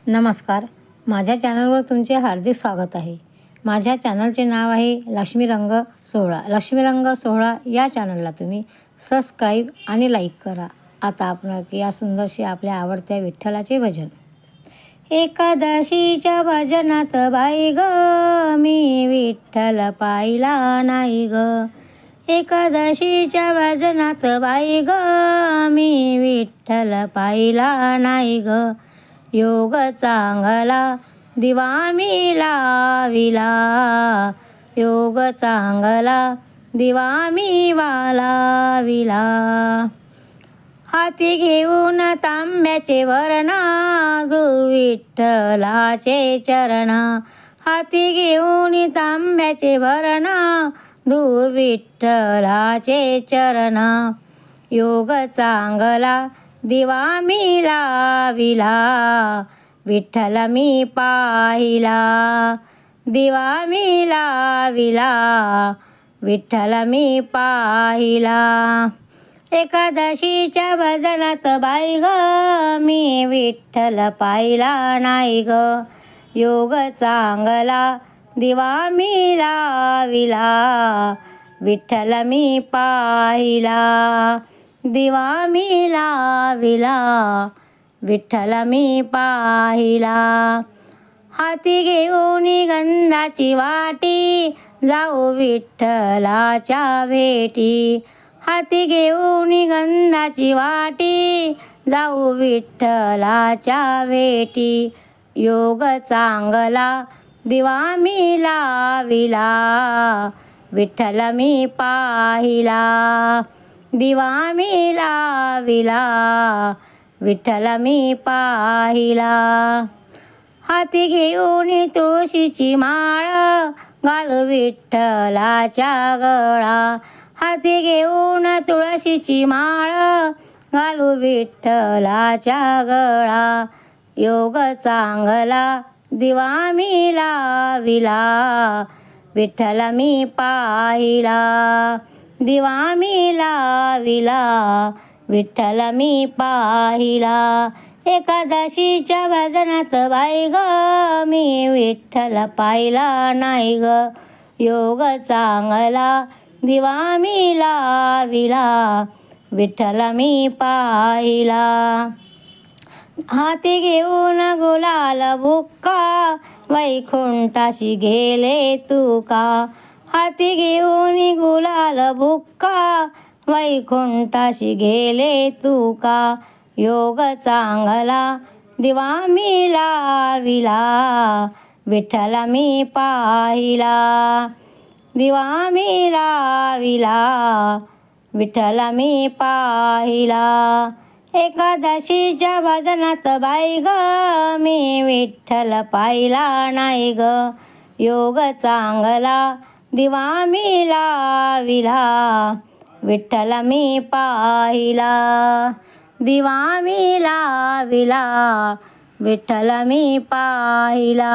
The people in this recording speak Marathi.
नमस्कार, माझ्या चॅनलवर तुमचे हार्दिक स्वागत आहे। माझ्या चॅनलचे नाव आहे लक्ष्मी रंग सोहळा। लक्ष्मी रंग सोहळा या चॅनलला तुम्ही सबस्क्राईब आणि लाईक करा। आता आपण या सुंदरशी आपल्या आवडत्या विठ्ठलाचे भजन। एकादशीच्या भजनात बाई ग मी विठ्ठल पाहिला नाही ग। एकादशीच्या भजनात बाई ग मी विठ्ठल पाहिला नाही ग। योग चांगला दिवा मी लाविला, योग चांगला दिवा मी लाविला। हाती घेऊन तांब्याचे वरणा विठ्ठलाचे चरणा। हाती घेऊन तांब्याचे वरणा विठ्ठलाचे चरणा। योग चांगला दिवा मी लाविला, विठ्ठल मी पाहिला। दिवा मी लाविला, विठ्ठल मी पाहिला। एकादशीच्या भजनात बाई ग मी विठ्ठल पाहिला नाही ग। योग चांगला दिवा मी लाविला, विठ्ठल मी पाहिला। दिवा मी लाविला, विठ्ठल मी पाहिला। हाती घेऊन गंधाची वाटी जाऊ विठ्ठलाच्या भेटी। हाती घेऊन गंधाची वाटी जाऊ विठ्ठलाच्या भेटी। योग चांगला दिवा मी लाविला, विठ्ठल मी पाहिला। दिवा मी लाविला, विठ्ठल मी पाहिला। हाती घेऊन तुळशीची माळ घालू विठ्ठलाच्या गळा। हाती घेऊन तुळशीची माळ घालू विठ्ठलाच्या गळा। योग चांगला दिवा मी लाविला, विठ्ठल मी पाहिला। दिवा मी लाविला, विठ्ठल मी पाहिला। एकादशीच्या भजनात बाई ग मी विठ्ठल पाहिला नाही ग। योग चांगला दिवा मी लाविला, विठ्ठल मी पाहिला। हाती घेऊन गुलाल बुक्का वैकुंठाशी गेले तुका। हाती घेऊन गुलाल बुक्का वैकुंठाशी गेले तुका। योग चांगला दिवा मी लाविला, विठ्ठल मी पाहिला। दिवा मी लाविला, विठ्ठल मी पाहिला। एकादशीच्या भजनात बाई ग मी विठ्ठल पाहिला नाही ग। योग चांगला दिवा मी लाविला, विठ्ठल मी पाहिला। दिवा मी लाविला, विठ्ठल मी पाहिला।